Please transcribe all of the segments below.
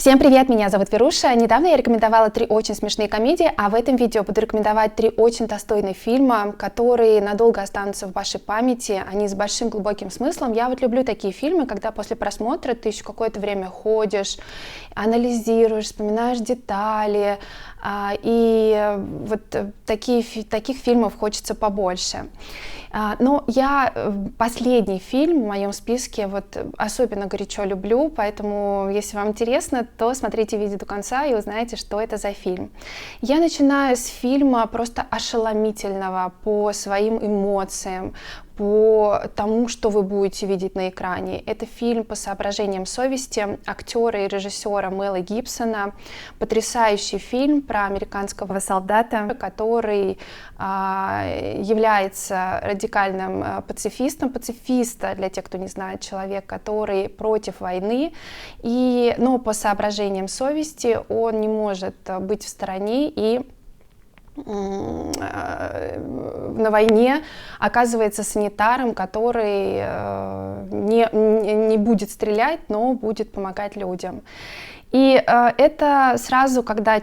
Всем привет, меня зовут Веруша. Недавно я рекомендовала 3 очень смешные комедии, а в этом видео буду рекомендовать 3 очень достойные фильма, которые надолго останутся в вашей памяти, они с большим глубоким смыслом. Я вот люблю такие фильмы, когда после просмотра ты еще какое-то время ходишь, анализируешь, вспоминаешь детали, и вот таких фильмов хочется побольше. Но я последний фильм в моем списке вот особенно горячо люблю, поэтому, если вам интересно, то смотрите видео до конца и узнаете, что это за фильм. Я начинаю с фильма просто ошеломительного по своим эмоциям, по тому, что вы будете видеть на экране. Это фильм по соображениям совести актера и режиссера Мела Гибсона. Потрясающий фильм про американского солдата, который является радикальным пацифистом. Пацифиста, для тех, кто не знает, человек, который против войны, но по соображениям совести он не может быть в стороне и на войне оказывается санитаром, который не будет стрелять, но будет помогать людям. И это сразу, когда я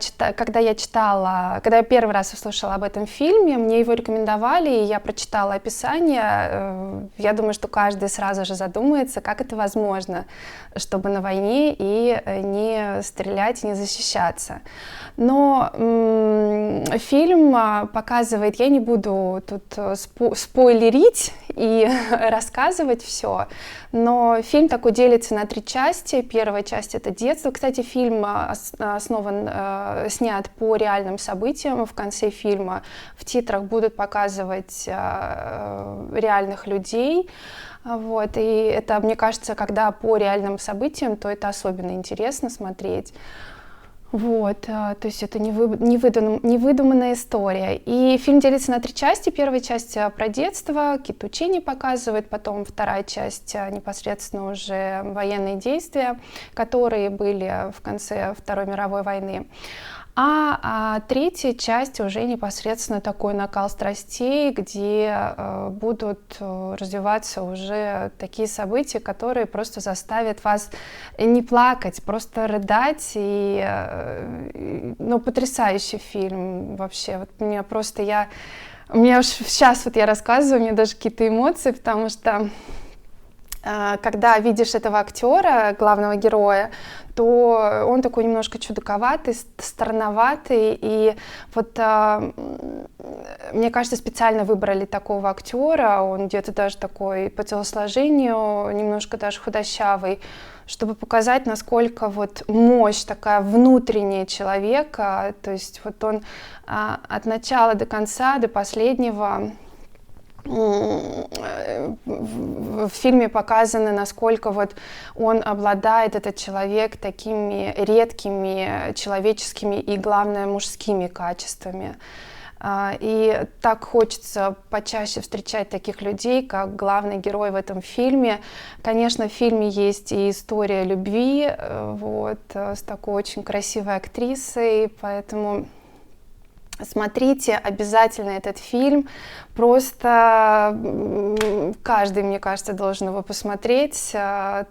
первый раз услышала об этом фильме, мне его рекомендовали, и я прочитала описание. Я думаю, что каждый сразу же задумается, как это возможно, чтобы на войне и не стрелять, и не защищаться. Но фильм показывает, я не буду тут спойлерить и рассказывать все, но фильм такой делится на 3 части. Первая часть — это детство. Кстати, фильм снят по реальным событиям. В конце фильма в титрах будут показывать реальных людей. Вот. И это, мне кажется, когда по реальным событиям, то это особенно интересно смотреть. Вот, то есть это невыдуманная история. И фильм делится на 3 части. Первая часть про детство, какие-то учения показывает, потом вторая часть непосредственно уже военные действия, которые были в конце Второй мировой войны. А третья часть уже непосредственно такой накал страстей, где будут развиваться уже такие события, которые просто заставят вас не плакать, просто рыдать. Потрясающий фильм вообще. Вот у меня уж сейчас вот я рассказываю, у меня даже какие-то эмоции, потому что когда видишь этого актера, главного героя, то он такой немножко чудаковатый, странноватый, и вот мне кажется, специально выбрали такого актера, он где-то даже такой по телосложению, немножко даже худощавый, чтобы показать, насколько вот мощь такая внутренняя человека, то есть вот он от начала до конца, до последнего. В фильме показано, насколько вот он обладает, этот человек, такими редкими человеческими и, главное, мужскими качествами. И так хочется почаще встречать таких людей, как главный герой в этом фильме. Конечно, в фильме есть и история любви, вот, с такой очень красивой актрисой, поэтому смотрите обязательно этот фильм. Просто каждый, мне кажется, должен его посмотреть,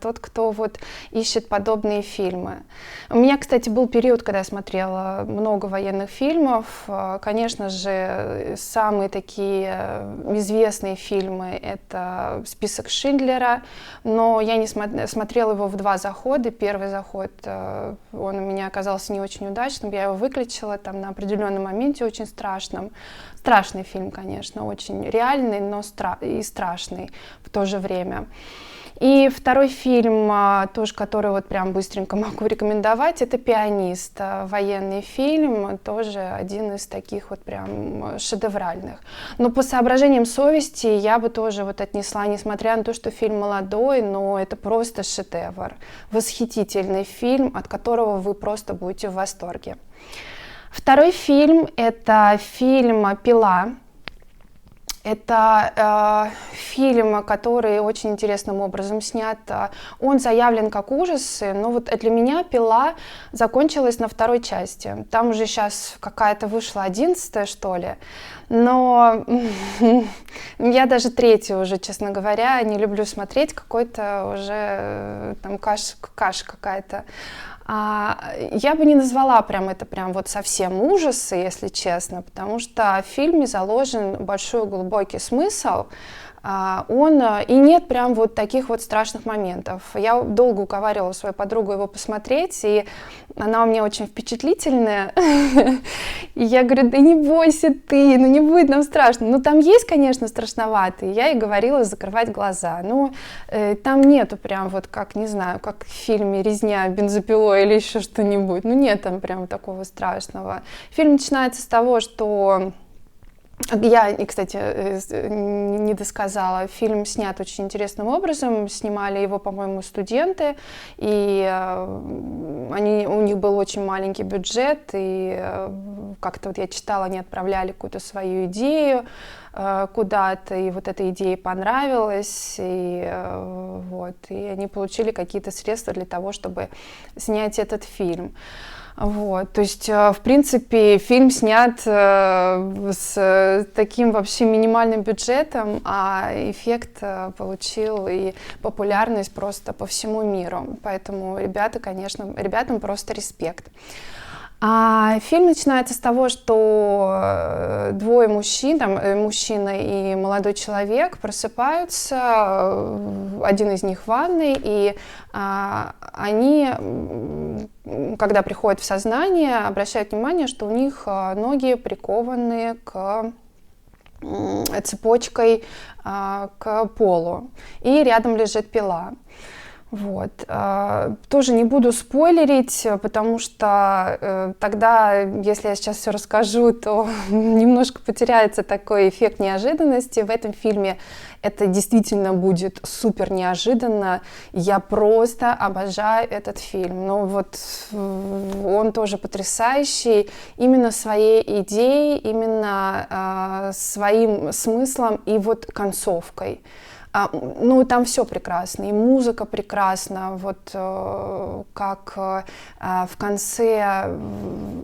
тот, кто вот ищет подобные фильмы. У меня, кстати, был период, когда я смотрела много военных фильмов. Конечно же, самые такие известные фильмы — это «Список Шиндлера», но я не смотрела его в 2 захода. Первый заход, он у меня оказался не очень удачным, я его выключила там на определенном моменте, очень страшном. Страшный фильм, конечно, очень реальный, но и страшный в то же время. И второй фильм, тоже, который вот прям быстренько могу рекомендовать, это «Пианист», военный фильм, тоже один из таких вот прям шедевральных. Но по соображениям совести я бы тоже вот отнесла, несмотря на то, что фильм молодой, но это просто шедевр, восхитительный фильм, от которого вы просто будете в восторге. Второй фильм — это фильм «Пила». Это фильм, который очень интересным образом снят. Он заявлен как ужасы, но вот для меня «Пила» закончилась на 2 части. Там уже сейчас какая-то вышла 11-я, что ли. Но я даже 3-ю уже, честно говоря, не люблю смотреть, какой-то уже там каша какая-то. Я бы не назвала прям это прям вот совсем ужасы, если честно, потому что в фильме заложен большой глубокий смысл. И нет прям вот таких вот страшных моментов. Я долго уговаривала свою подругу его посмотреть, и она у меня очень впечатлительная. И я говорю, да не бойся ты, ну не будет нам страшно. Ну там есть, конечно, страшновато, и я ей говорила закрывать глаза. Но там нету прям вот как, не знаю, как в фильме «Резня бензопилой» или еще что-нибудь. Ну нет там прям такого страшного. Фильм начинается с того, что... Я, кстати, не досказала. Фильм снят очень интересным образом. Снимали его, по-моему, студенты, и у них был очень маленький бюджет, и как-то вот я читала, они отправляли какую-то свою идею куда-то, и вот эта идея понравилась, и они получили какие-то средства для того, чтобы снять этот фильм. Вот, то есть, в принципе, фильм снят с таким вообще минимальным бюджетом, а эффект получил и популярность просто по всему миру. Поэтому ребятам просто респект. Фильм начинается с того, что двое мужчин, мужчина и молодой человек, просыпаются, один из них в ванной, и они, когда приходят в сознание, обращают внимание, что у них ноги прикованы к цепочкой к полу, и рядом лежит пила. Вот. Тоже не буду спойлерить, потому что тогда, если я сейчас все расскажу, то немножко потеряется такой эффект неожиданности. В этом фильме это действительно будет супер неожиданно. Я просто обожаю этот фильм. Ну вот он тоже потрясающий именно своей идеей, именно своим смыслом и вот концовкой. Там все прекрасно, и музыка прекрасна, вот как в конце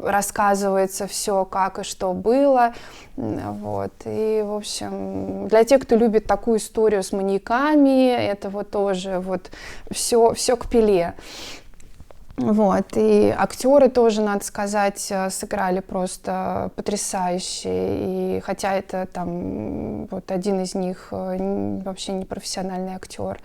рассказывается все, как и что было, вот, и, в общем, для тех, кто любит такую историю с маньяками, это вот тоже вот все к пиле. Вот, и актеры тоже, надо сказать, сыграли просто потрясающе, и хотя это там вот один из них вообще не профессиональный актер.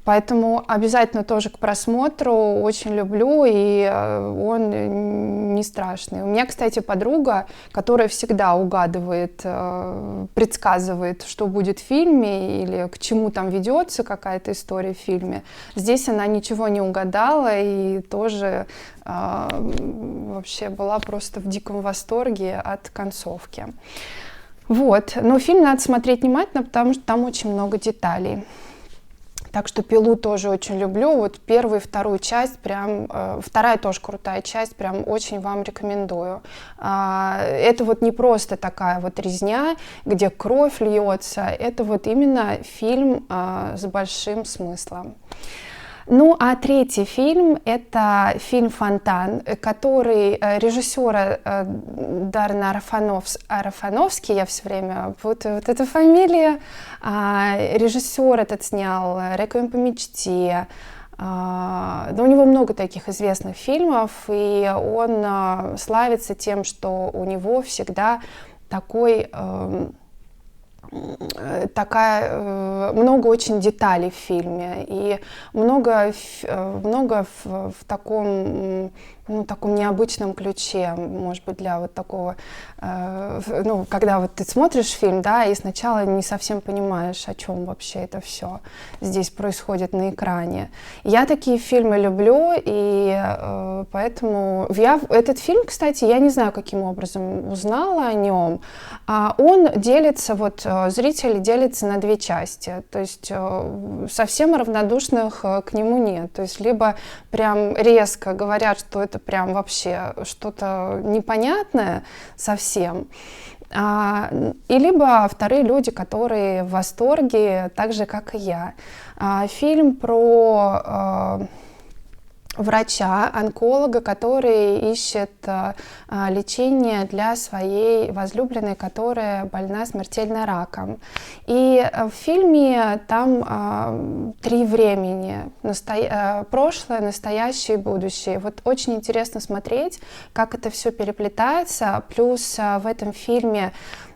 Поэтому обязательно тоже к просмотру, очень люблю, и он не страшный. У меня, кстати, подруга, которая всегда угадывает, предсказывает, что будет в фильме или к чему там ведется какая-то история в фильме. Здесь она ничего не угадала и тоже вообще была просто в диком восторге от концовки. Вот. Но фильм надо смотреть внимательно, потому что там очень много деталей. Так что «Пилу» тоже очень люблю. Вот первую и вторую часть, прям, вторая тоже крутая часть, прям очень вам рекомендую. Это вот не просто такая вот резня, где кровь льется, это вот именно фильм с большим смыслом. Ну, а третий фильм – это фильм «Фонтан», который режиссера Даррен Арофановский, я все время путаю вот эту фамилию, режиссер этот снял «Реквием по мечте», да, у него много таких известных фильмов, и он славится тем, что у него всегда много очень деталей в фильме, и много в таком необычном ключе, может быть, для вот такого, когда вот ты смотришь фильм, да, и сначала не совсем понимаешь, о чем вообще это все здесь происходит на экране. Я такие фильмы люблю, и поэтому этот фильм, кстати, я не знаю, каким образом узнала о нем, он делится, зрители делятся на две части, то есть совсем равнодушных к нему нет, то есть либо прям резко говорят, что это прям вообще что-то непонятное совсем, и либо вторые люди, которые в восторге, так же, как и я. Фильм про врача, онколога, который ищет лечение для своей возлюбленной, которая больна смертельно раком. И в фильме там 3 времени: прошлое, настоящее и будущее. Вот очень интересно смотреть, как это все переплетается. Плюс в этом фильме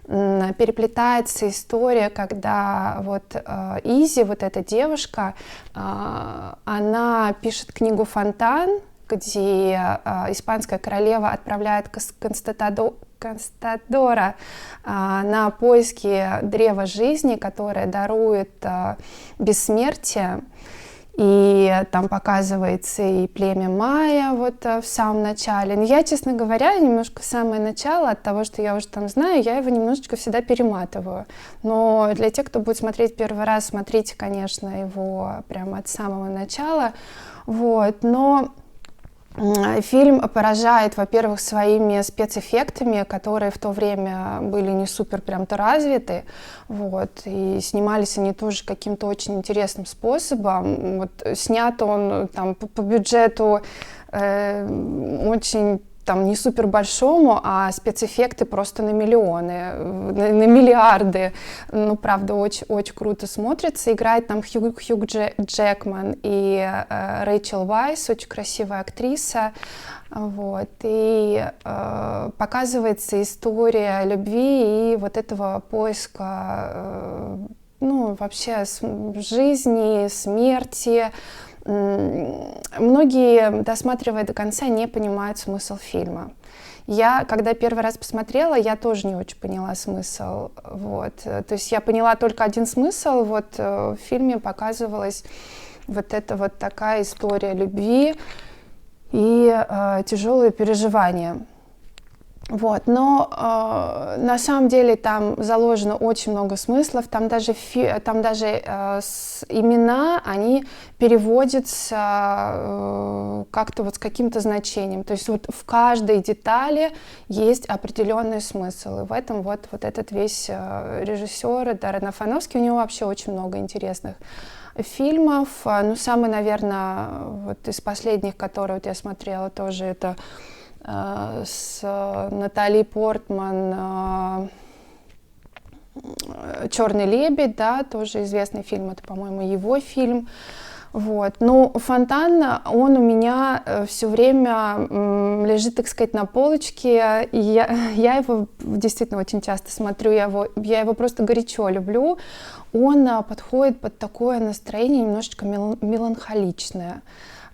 переплетается история, когда вот Изи, вот эта девушка, она пишет книгу «Фонтан», где испанская королева отправляет Констадора на поиски древа жизни, которое дарует бессмертие. И там показывается и племя майя вот в самом начале. Но я, честно говоря, немножко в самое начало, от того, что я уже там знаю, я его немножечко всегда перематываю. Но для тех, кто будет смотреть первый раз, смотрите, конечно, его прямо от самого начала. Вот. Но фильм поражает, во-первых, своими спецэффектами, которые в то время были не супер прям-то развиты, вот, и снимались они тоже каким-то очень интересным способом. Вот, снят он там по бюджету очень там не супер большому, а спецэффекты просто на миллионы, на миллиарды. Ну, правда, очень, очень круто смотрится. Играет там Хью Джекман и Рэйчел Вайс, очень красивая актриса. Вот. И показывается история любви и вот этого поиска, ну, вообще жизни, смерти. Многие, досматривая до конца, не понимают смысл фильма. Я, когда первый раз посмотрела, я тоже не очень поняла смысл. Вот. То есть я поняла только один смысл. Вот в фильме показывалась вот эта вот такая история любви и тяжелые переживания. Вот, но на самом деле там заложено очень много смыслов, там даже имена, они переводятся как-то вот с каким-то значением, то есть вот в каждой детали есть определенный смысл, и в этом вот этот весь режиссер Даррен Аронофски, у него вообще очень много интересных фильмов. Ну, самый, наверное, вот из последних, которые вот я смотрела, тоже это с Натали Портман «Черный лебедь», да, тоже известный фильм, это, по-моему, его фильм. Вот. Но «Фонтан», он у меня все время лежит, так сказать, на полочке, и я его действительно очень часто смотрю, я его просто горячо люблю. Он подходит под такое настроение немножечко меланхоличное.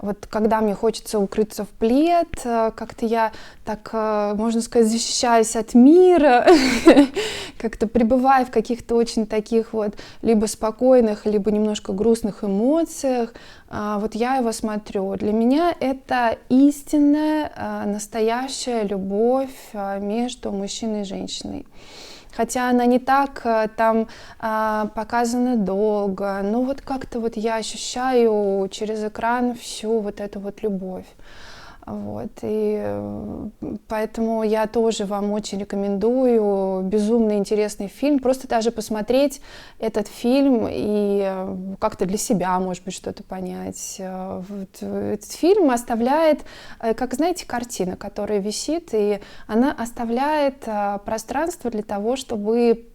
Вот когда мне хочется укрыться в плед, как-то я так, можно сказать, защищаюсь от мира, как-то пребываю в каких-то очень таких вот либо спокойных, либо немножко грустных эмоциях. Вот я его смотрю. Для меня это истинная, настоящая любовь между мужчиной и женщиной. Хотя она не так там показана долго, но вот как-то вот я ощущаю через экран всю вот эту вот любовь. Вот. И поэтому я тоже вам очень рекомендую. Безумно интересный фильм. Просто даже посмотреть этот фильм и как-то для себя, может быть, что-то понять. Вот. Этот фильм оставляет, как, знаете, картина, которая висит, и она оставляет пространство для того, чтобы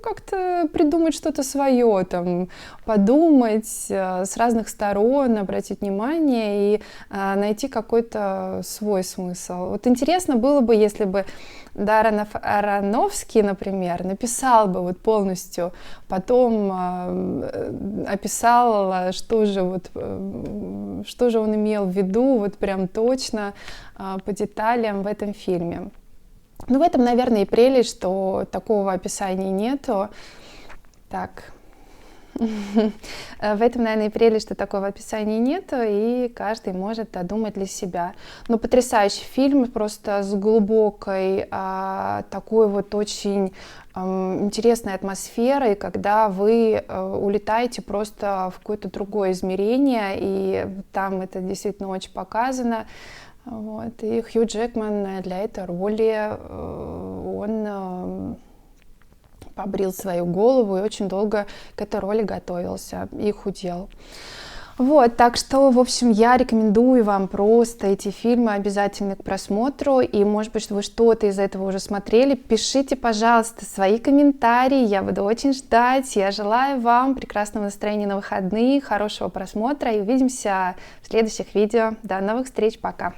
как-то придумать что-то свое, там, подумать с разных сторон, обратить внимание и найти какой-то свой смысл. Вот интересно было бы, если бы Даррен Аронофски, например, написал бы вот полностью, потом описал, что же он имел в виду, вот прям точно по деталям в этом фильме. Ну, в этом, наверное, и прелесть, что такого описания нету. Так. В этом, наверное, и прелесть, что такого описания нету, и каждый может додумать для себя. Но потрясающий фильм, просто с глубокой, такой вот очень интересной атмосферой, когда вы улетаете просто в какое-то другое измерение, и там это действительно очень показано. Вот. И Хью Джекман для этой роли, он побрил свою голову и очень долго к этой роли готовился и худел. Вот, так что, в общем, я рекомендую вам просто эти фильмы обязательно к просмотру, и, может быть, что вы что-то из этого уже смотрели, пишите, пожалуйста, свои комментарии, я буду очень ждать, я желаю вам прекрасного настроения на выходные, хорошего просмотра, и увидимся в следующих видео. До новых встреч, пока!